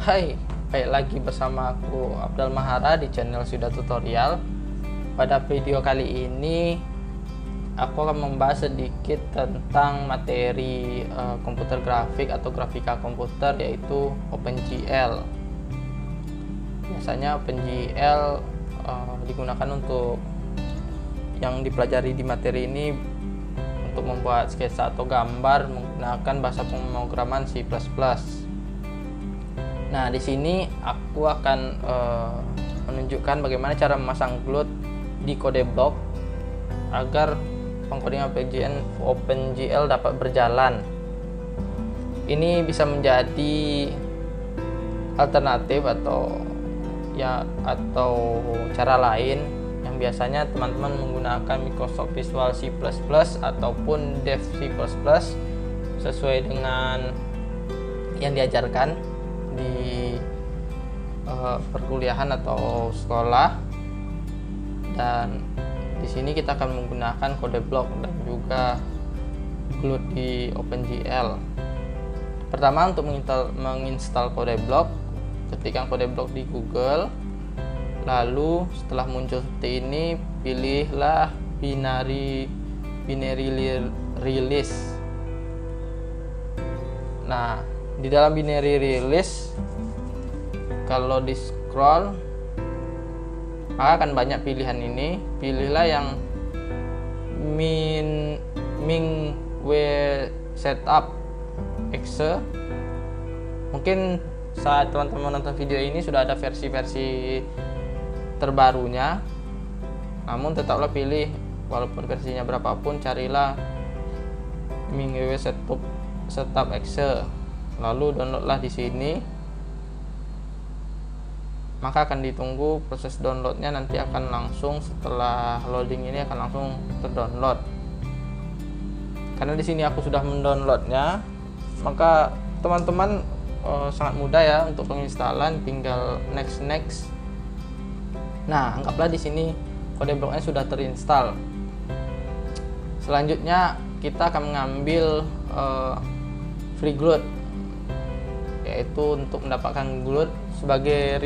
Hai, baik lagi bersama aku Abdul Mahara di channel Sudah Tutorial. Pada video kali ini aku akan membahas sedikit tentang materi komputer grafik atau grafika komputer, yaitu OpenGL. Biasanya OpenGL digunakan untuk yang dipelajari di materi ini untuk membuat sketsa atau gambar menggunakan bahasa pemrograman C++. Nah, di sini aku akan menunjukkan bagaimana cara memasang GLUT di kode blok agar pengkodingan OpenGL dapat berjalan. Ini bisa menjadi alternatif atau cara lain yang biasanya teman-teman menggunakan Microsoft Visual C++ ataupun Dev C++ sesuai dengan yang diajarkan di perkuliahan atau sekolah. Dan di sini kita akan menggunakan kode blok dan juga GLUT di OpenGL. Pertama, untuk menginstal kode blok, ketikkan kode blok di Google. Lalu setelah muncul seperti ini, pilihlah binary release. Nah, di dalam binary release, kalau di scroll maka akan banyak pilihan ini. Pilihlah yang MinGW setup exe. Mungkin saat teman-teman menonton video ini sudah ada versi-versi terbarunya, namun tetaplah pilih, walaupun versinya berapapun, carilah MinGW setup exe. Lalu downloadlah di sini. Maka akan ditunggu proses downloadnya, nanti akan langsung setelah loading ini akan langsung terdownload. Karena di sini aku sudah mendownloadnya, maka teman-teman sangat mudah ya untuk penginstalan, tinggal next. Nah, anggaplah di sini kode bloknya sudah terinstall. Selanjutnya kita akan mengambil free GLUT, yaitu untuk mendapatkan GLUT sebagai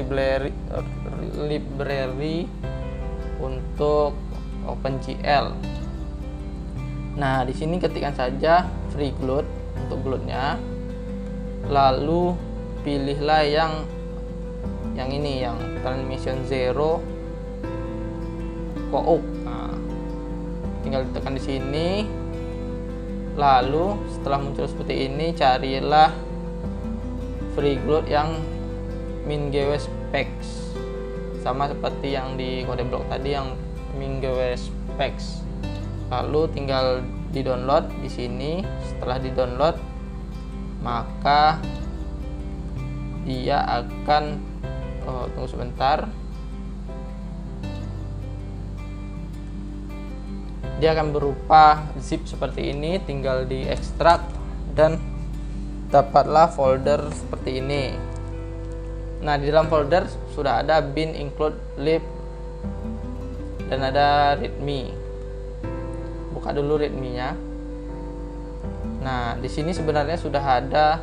library untuk OpenGL. Nah, di sini ketikkan saja free GLUT untuk GLUT-nya. Lalu pilihlah yang ini, yang transmission zero kook. Nah, tinggal ditekan di sini. Lalu setelah muncul seperti ini, carilah free GLUT yang MinGW specs, sama seperti yang di kode blok tadi yang MinGW specs. Lalu tinggal di download di sini. Setelah di download, maka dia akan tunggu sebentar. Dia akan berupa zip seperti ini, tinggal di ekstrak dan dapatlah folder seperti ini. Nah, di dalam folder sudah ada bin include lib dan ada readme. Buka dulu readme-nya. Nah, di sini sebenarnya sudah ada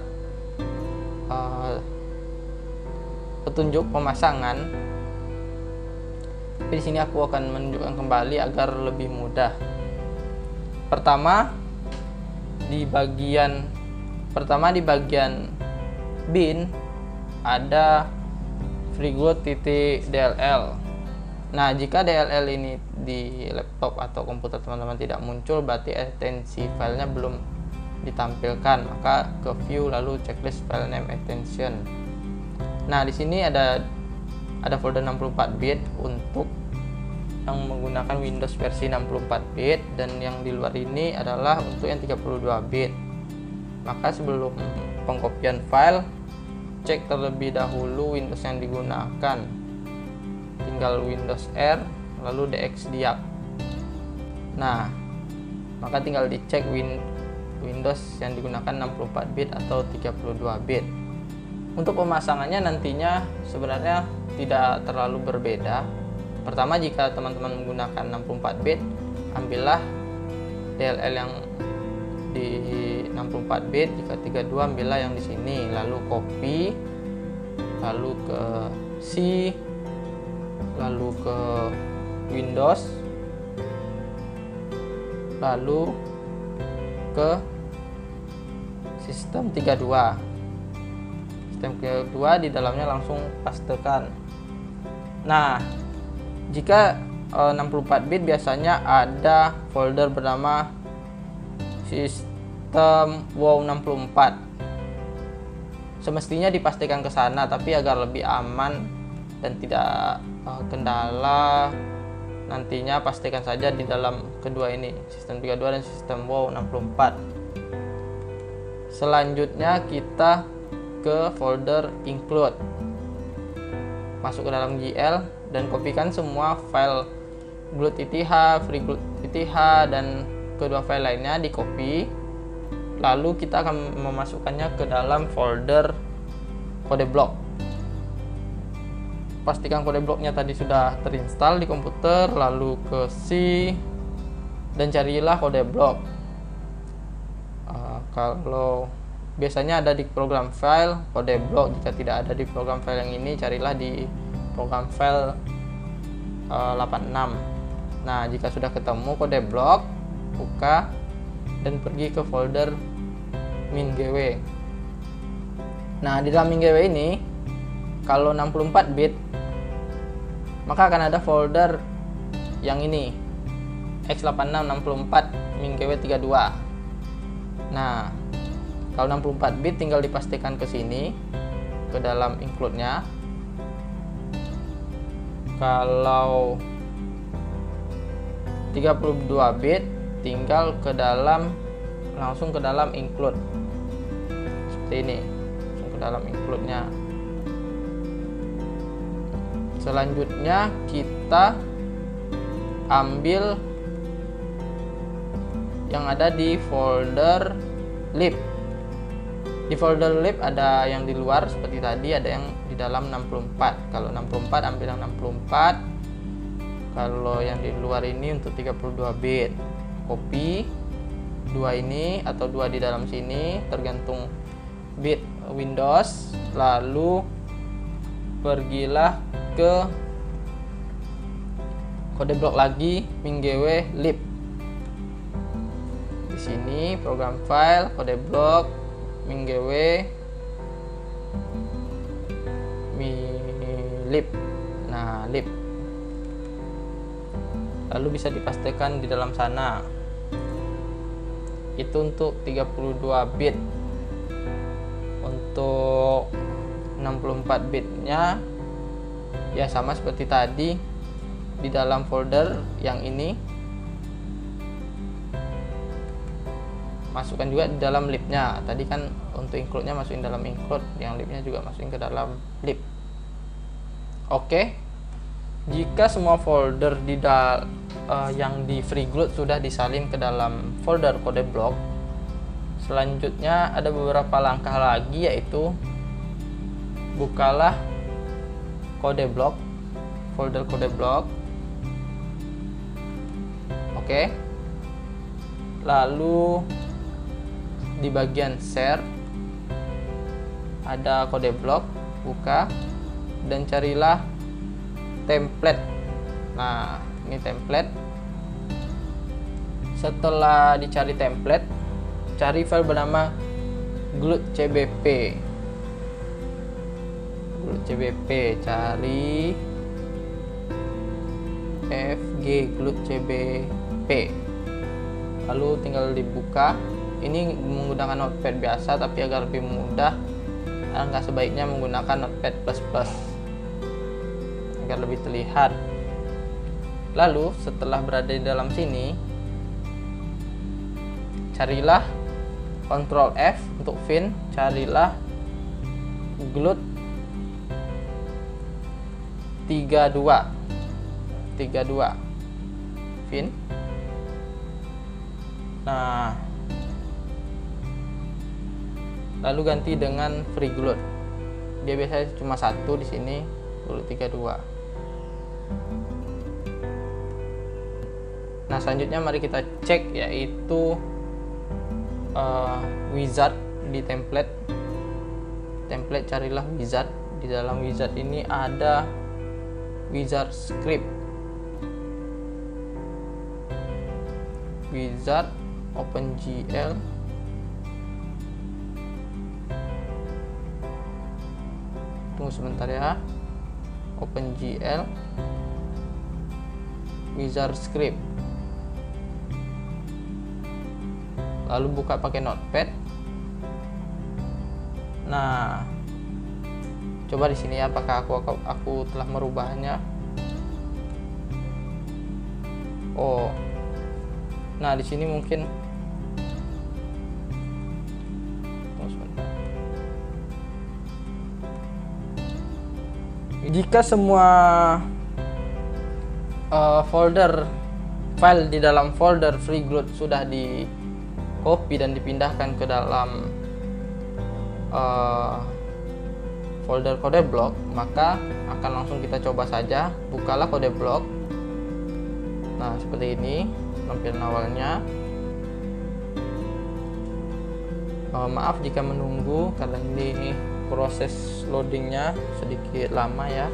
petunjuk pemasangan. Tapi di sini aku akan menunjukkan kembali agar lebih mudah. Pertama di bagian bin ada freeGLUT.dll. Nah, jika DLL ini di laptop atau komputer teman-teman tidak muncul, berarti ekstensi filenya belum ditampilkan. Maka ke view, lalu checklist file name extension. Nah, di sini ada folder 64 bit untuk yang menggunakan Windows versi 64 bit, dan yang di luar ini adalah untuk yang 32 bit. Maka sebelum pengkopian file, cek terlebih dahulu Windows yang digunakan. Tinggal Windows R lalu dxdiag. Nah, maka tinggal dicek Windows yang digunakan 64 bit atau 32 bit. Untuk pemasangannya nantinya sebenarnya tidak terlalu berbeda. Pertama, jika teman-teman menggunakan 64 bit, ambillah DLL yang di 64 bit. Jika 32, ambillah yang di sini, lalu copy lalu ke C, lalu ke Windows, lalu ke sistem 32. Sistem 32 di dalamnya langsung pastekan. Nah, jika 64 bit biasanya ada folder bernama sistem wow64. Semestinya dipastikan ke sana, tapi agar lebih aman dan tidak kendala, nantinya pastikan saja di dalam kedua ini, sistem 32 dan sistem wow64. Selanjutnya kita ke folder include, masuk ke dalam GL dan kopikan semua file glut.ith, free.ith dan kedua file lainnya di copy. Lalu kita akan memasukkannya ke dalam folder kode blok. Pastikan kode bloknya tadi sudah terinstall di komputer, lalu ke C dan carilah kode blok. Kalau biasanya ada di program file kode blok, jika tidak ada di program file yang ini, carilah di program file 86. Nah, jika sudah ketemu kode blok, buka dan pergi ke folder min.gw. Nah, di dalam min.gw ini, kalau 64 bit, maka akan ada folder yang ini, x8664 min.gw 32. Nah, kalau 64 bit tinggal dipastikan ke sini, ke dalam include-nya. Kalau 32 bit tinggal ke dalam, langsung ke dalam include seperti ini, langsung ke dalam include-nya. Selanjutnya kita ambil yang ada di folder lib. Di folder lib ada yang di luar seperti tadi, ada yang di dalam 64. Kalau 64 ambil yang 64. Kalau yang di luar ini untuk 32 bit. Copy 2 ini atau 2 di dalam sini tergantung bit Windows, lalu pergilah ke kode blok lagi min.gw lib. Di sini program file kode blok min.gw lib. Nah, lib. Lalu bisa dipastikan di dalam sana. Itu untuk 32 bit. Untuk 64 bitnya ya sama seperti tadi, di dalam folder yang ini masukkan juga di dalam libnya. Tadi kan untuk include-nya masukin dalam include, yang libnya juga masukin ke dalam lib. Oke, jika semua folder yang di FreeGlut sudah disalin ke dalam folder kode blok, selanjutnya ada beberapa langkah lagi, yaitu bukalah kode blok, folder kode blok. Oke. Lalu di bagian share ada kode blok, buka dan carilah template. Nah, ini template. Setelah dicari template, cari file bernama glut.cbp. Glut.cbp, cari fg glut.cbp. Lalu tinggal dibuka. Ini menggunakan notepad biasa, tapi agar lebih mudah, alangkah sebaiknya menggunakan notepad++ agar lebih terlihat. Lalu setelah berada di dalam sini, carilah Ctrl F untuk fin, carilah glut 32 fin. Nah, lalu ganti dengan FreeGlut. Dia biasanya cuma satu di sini, glut 32. Nah, selanjutnya mari kita cek, yaitu wizard di template. Carilah wizard Di dalam wizard ini ada wizard script, wizard OpenGL, tunggu sebentar ya, OpenGL wizard script, lalu buka pakai notepad. Nah, coba di sini apakah aku telah merubahnya. Oh, nah di sini mungkin jika semua folder file di dalam folder FreeGloat sudah di copy dan dipindahkan ke dalam folder kode blok, maka akan langsung kita coba saja. Bukalah kode blok. Nah, seperti ini tampilan awalnya. Maaf jika menunggu karena ini proses loadingnya sedikit lama ya.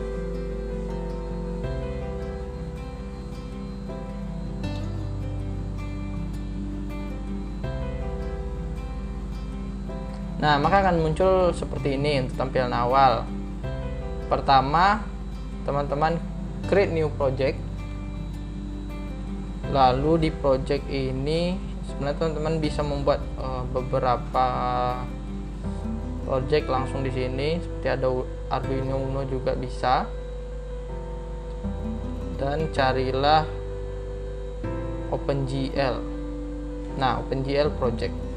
Nah, maka akan muncul seperti ini untuk tampilan awal. Pertama, teman-teman create new project. Lalu di project ini sebenarnya teman-teman bisa membuat beberapa project langsung di sini, seperti ada Arduino Uno juga bisa. Dan carilah OpenGL. Nah, OpenGL project.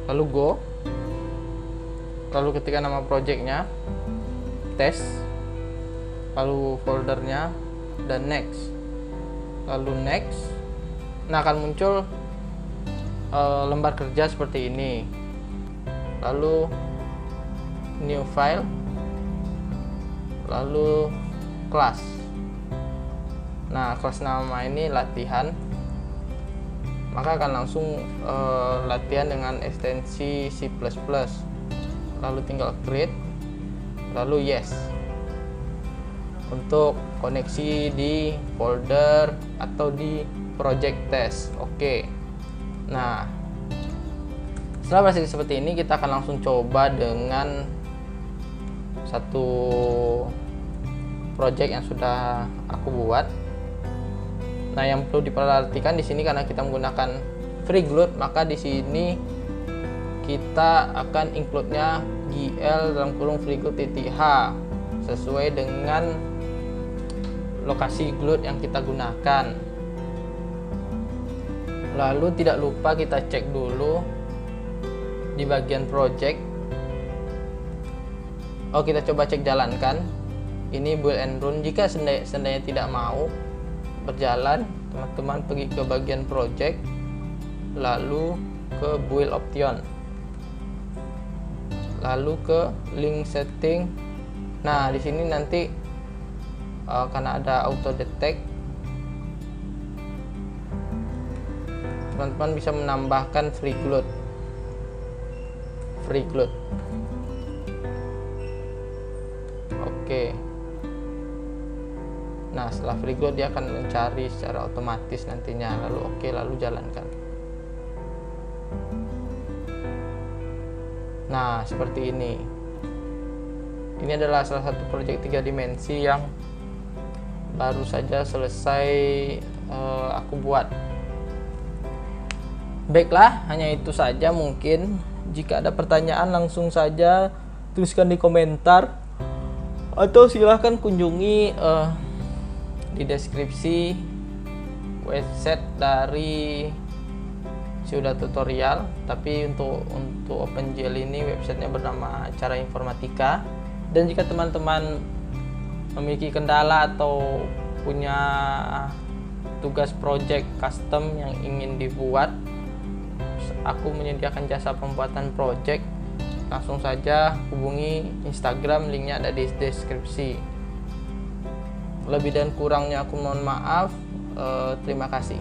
Lalu go, lalu ketikkan nama projectnya, test, lalu foldernya, dan next, lalu next. Nah, akan muncul lembar kerja seperti ini, lalu new file, lalu class. Nah, kelas nama ini latihan, maka akan langsung latihan dengan ekstensi C++. Lalu tinggal create, lalu yes untuk koneksi di folder atau di project test. Oke. Nah, setelah berhasil seperti ini, kita akan langsung coba dengan satu project yang sudah aku buat. Nah, yang perlu diperhatikan di sini karena kita menggunakan FreeGloat, maka di sini kita akan include-nya GL dalam kurung FreeGloat.h sesuai dengan lokasi gloat yang kita gunakan. Lalu tidak lupa kita cek dulu di bagian project. Oh, kita coba cek jalankan. Ini build and run. Jika seandainya tidak mau berjalan, teman-teman pergi ke bagian project, lalu ke build option, lalu ke link setting. Nah, di sini nanti karena ada auto detect, teman-teman bisa menambahkan FreeGloat. Oke. Nah, setelah FreeGloat dia akan mencari secara otomatis nantinya, lalu oke, lalu jalankan. Nah, seperti ini. Ini adalah salah satu proyek 3 dimensi yang baru saja selesai aku buat. Baiklah, hanya itu saja mungkin. Jika ada pertanyaan langsung saja tuliskan di komentar, atau silahkan kunjungi di deskripsi website dari Sudah Tutorial. Tapi untuk OpenGL ini websitenya bernama Cara Informatika. Dan jika teman-teman memiliki kendala atau punya tugas project custom yang ingin dibuat, aku menyediakan jasa pembuatan project. Langsung saja hubungi Instagram, linknya ada di deskripsi. Lebih dan kurangnya aku mohon maaf. Terima kasih.